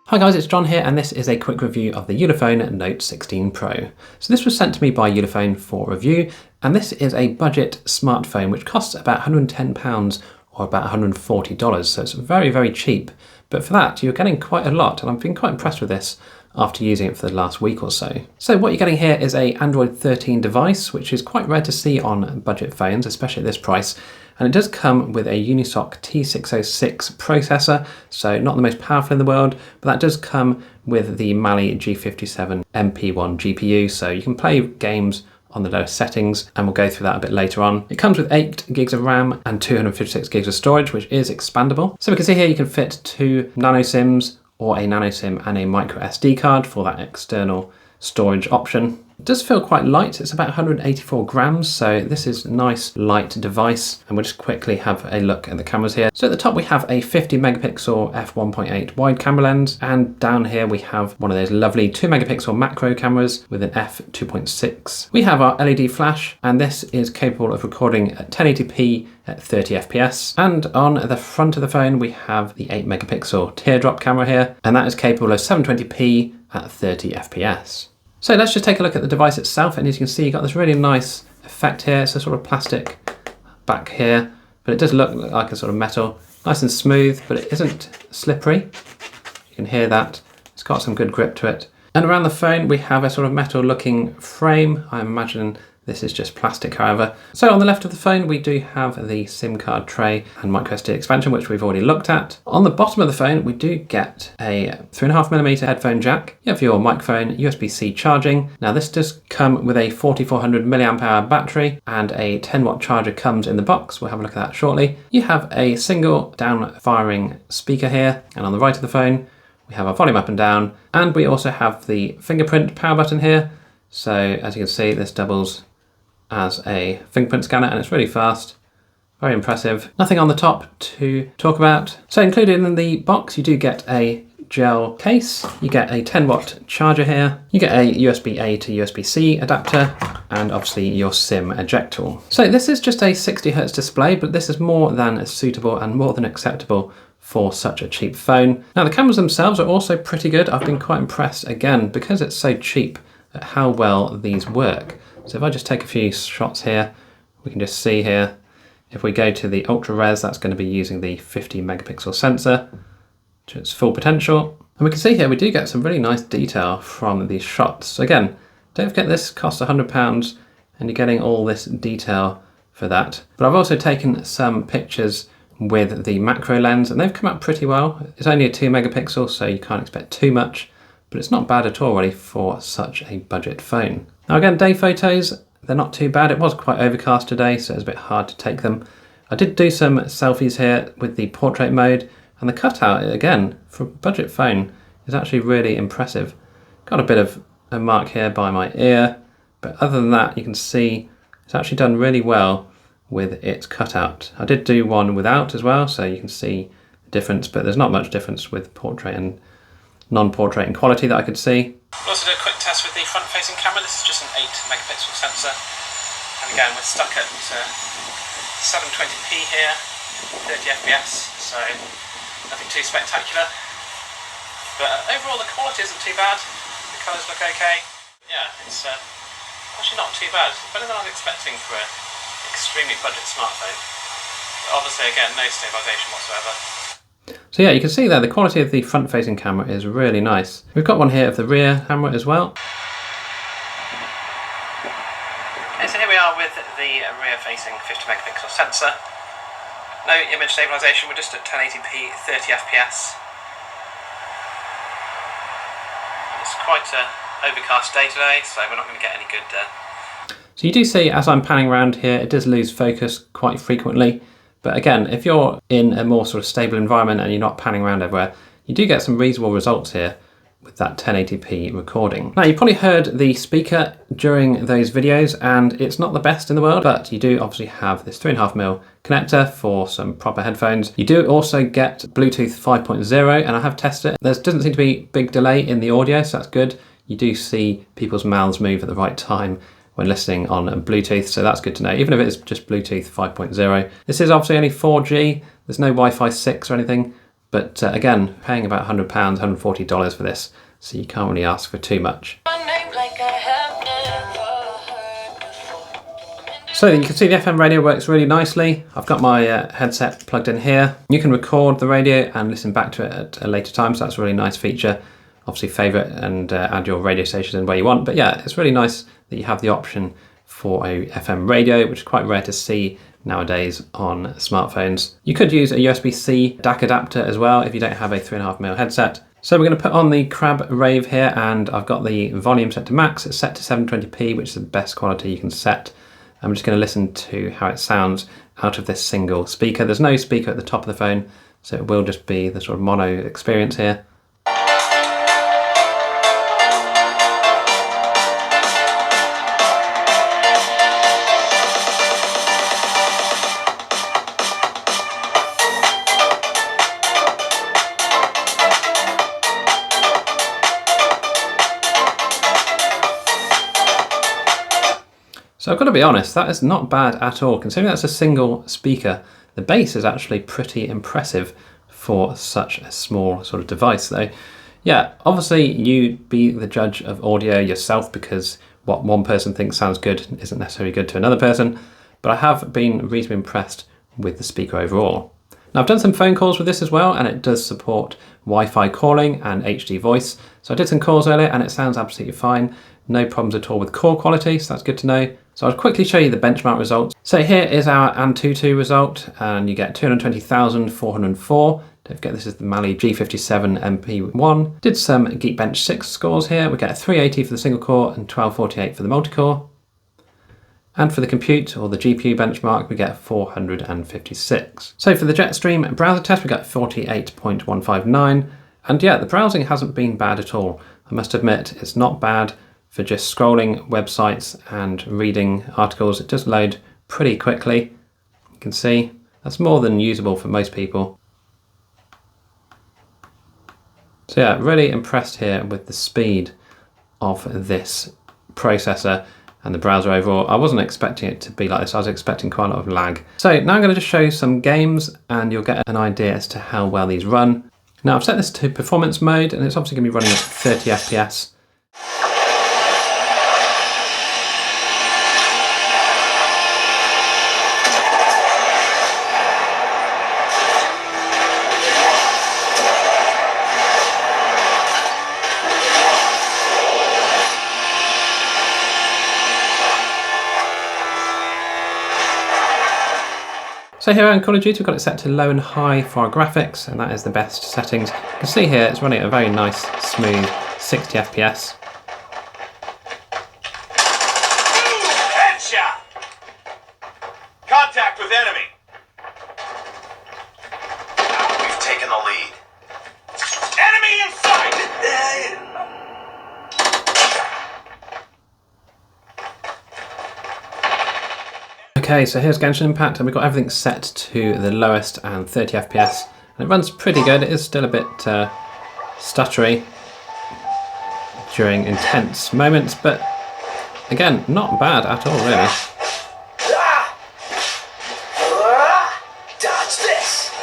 Hi guys, it's John here, and this is a quick review of the Ulefone Note 16 Pro. So this was sent to me by Ulefone for review, and this is a budget smartphone which costs about £110 or about $140, so it's very, very cheap. But for that, you're getting quite a lot, and I've been quite impressed with this after using it for the last week or so. So what you're getting here is a Android 13 device, which is quite rare to see on budget phones, especially at this price. And it does come with a Unisoc T606 processor, so not the most powerful in the world, but that does come with the Mali G57 MP1 GPU, so you can play games on the lowest settings, and we'll go through that a bit later on. It comes with 8 gigs of RAM and 256 gigs of storage, which is expandable. So we can see here you can fit 2 nano SIMs or a nano SIM and a micro SD card for that external storage option. It does feel quite light, it's about 184 grams, so this is a nice light device, and we'll just quickly have a look at the cameras here. So at the top we have a 50 megapixel f1.8 wide camera lens, and down here we have one of those lovely 2 megapixel macro cameras with an f2.6. We have our LED flash, and this is capable of recording at 1080p at 30 FPS. And on the front of the phone we have the 8 megapixel teardrop camera here, and that is capable of 720p at 30 FPS. So let's just take a look at the device itself, and as you can see, you've got this really nice effect here. It's a sort of plastic back here, but it does look like a sort of metal. Nice and smooth, but it isn't slippery. You can hear that. It's got some good grip to it. And around the phone, we have a sort of metal looking frame. I imagine this is just plastic, however. So on the left of the phone, we do have the SIM card tray and microSD expansion, which we've already looked at. On the bottom of the phone, we do get a 3.5mm headphone jack. You have your microphone, USB-C charging. Now this does come with a 4400 milliamp hour battery, and a 10-watt charger comes in the box. We'll have a look at that shortly. You have a single down-firing speaker here, and on the right of the phone, we have our volume up and down, and we also have the fingerprint power button here. So as you can see, this doubles as a fingerprint scanner, and it's really fast, very impressive. Nothing on the top to talk about. So included in the box, you do get a gel case, you get a 10-watt charger here, you get a USB-A to USB-C adapter, and obviously your SIM eject tool. So this is just a 60Hz display, but this is more than suitable and more than acceptable for such a cheap phone. Now the cameras themselves are also pretty good. I've been quite impressed, again, because it's so cheap, at how well these work. So if I just take a few shots here, we can just see here, if we go to the ultra res, that's going to be using the 50 megapixel sensor to its full potential. And we can see here we do get some really nice detail from these shots. So again, don't forget this costs £100, and you're getting all this detail for that. But I've also taken some pictures with the macro lens, and they've come out pretty well. It's only a 2 megapixel, so you can't expect too much, but it's not bad at all really for such a budget phone. Now again, day photos, they're not too bad. It was quite overcast today, so it's a bit hard to take them. I did do some selfies here with the portrait mode, and the cutout, again, for a budget phone, is actually really impressive. Got a bit of a mark here by my ear, but other than that, you can see it's actually done really well with its cutout. I did do one without as well, so you can see the difference, but there's not much difference with portrait and non-portrait in quality that I could see. We'll also do a quick test with the front-facing camera. This is just an 8 megapixel sensor, and again we're stuck at 720p here, 30 fps, so nothing too spectacular. But overall the quality isn't too bad. The colours look okay. Yeah, it's actually not too bad. Better than I was expecting for an extremely budget smartphone. But obviously, again, no stabilisation whatsoever. So yeah, you can see there the quality of the front-facing camera is really nice. We've got one here of the rear camera as well. Okay, so here we are with the rear-facing 50 megapixel sensor. No image stabilisation, we're just at 1080p 30 fps. It's quite an overcast day today, so we're not going to get any good... So you do see, as I'm panning around here, it does lose focus quite frequently. But again, if you're in a more sort of stable environment and you're not panning around everywhere, you do get some reasonable results here with that 1080p recording. Now, you probably heard the speaker during those videos, and it's not the best in the world, but you do obviously have this 3.5mm connector for some proper headphones. You do also get Bluetooth 5.0, and I have tested it. There doesn't seem to be big delay in the audio, so that's good. You do see people's mouths move at the right time when listening on Bluetooth, so that's good to know, even if it's just Bluetooth 5.0. This is obviously only 4G, there's no Wi-Fi 6 or anything, But again, paying about £100, $140 for this, so you can't really ask for too much. So you can see the FM radio works really nicely. I've got my headset plugged in here. You can record the radio and listen back to it at a later time, so that's a really nice feature. Obviously favourite and add your radio stations in where you want, but yeah, it's really nice that you have the option for a FM radio, which is quite rare to see nowadays on smartphones. You could use a USB-C DAC adapter as well if you don't have a 3.5mm headset. So we're going to put on the Crab Rave here, and I've got the volume set to max. It's set to 720p, which is the best quality you can set. I'm just going to listen to how it sounds out of this single speaker. There's no speaker at the top of the phone, so it will just be the sort of mono experience here. So I've got to be honest, that is not bad at all. Considering that's a single speaker, the bass is actually pretty impressive for such a small sort of device though. Yeah, obviously you be the judge of audio yourself, because what one person thinks sounds good isn't necessarily good to another person, but I have been reasonably impressed with the speaker overall. Now I've done some phone calls with this as well, and it does support Wi-Fi calling and HD voice. So I did some calls earlier and it sounds absolutely fine. No problems at all with call quality, so that's good to know. So I'll quickly show you the benchmark results. So here is our Antutu result, and you get 220,404. Don't forget this is the Mali G57 MP1. Did some Geekbench 6 scores here. We get a 380 for the single core and 1248 for the multi-core. And for the compute, or the GPU benchmark, we get 456. So for the Jetstream browser test, we got 48.159. And yeah, the browsing hasn't been bad at all. I must admit, it's not bad for just scrolling websites and reading articles. It does load pretty quickly. You can see that's more than usable for most people. So yeah, really impressed here with the speed of this processor and the browser overall. I wasn't expecting it to be like this. I was expecting quite a lot of lag. So now I'm going to just show you some games and you'll get an idea as to how well these run. Now I've set this to performance mode and it's obviously going to be running at 30 FPS. So here on Call of Duty, we've got it set to low and high for our graphics, and that is the best settings. You can see here it's running at a very nice, smooth 60 FPS. Headshot! Contact with enemy. We've taken the lead. Enemy in sight! Okay, so here's Genshin Impact, and we've got everything set to the lowest and 30 FPS, and it runs pretty good. It is still a bit stuttery during intense moments, but again, not bad at all, really. Dodge this!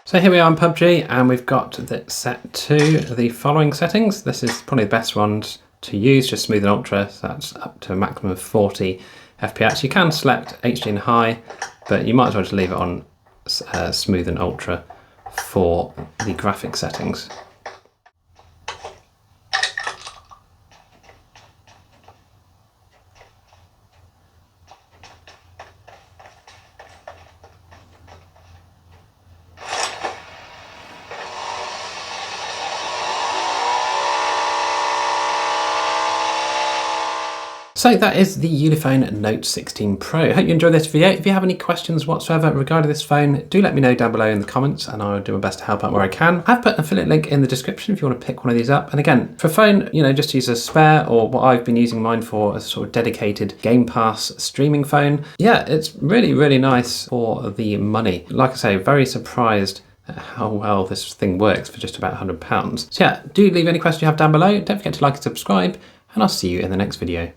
So here we are in PUBG, and we've got it set to the following settings. This is probably the best ones to use, just smooth and ultra, so that's up to a maximum of 40 FPS. You can select HD and high, but you might as well just leave it on smooth and ultra for the graphic settings. So that is the Ulefone Note 16 Pro. I hope you enjoyed this video. If you have any questions whatsoever regarding this phone, do let me know down below in the comments and I'll do my best to help out where I can. I've put an affiliate link in the description if you want to pick one of these up. And again, for phone, just use a spare, or what I've been using mine for, a sort of dedicated Game Pass streaming phone. Yeah, it's really, really nice for the money. Like I say, very surprised at how well this thing works for just about £100. So yeah, do leave any questions you have down below. Don't forget to like and subscribe, and I'll see you in the next video.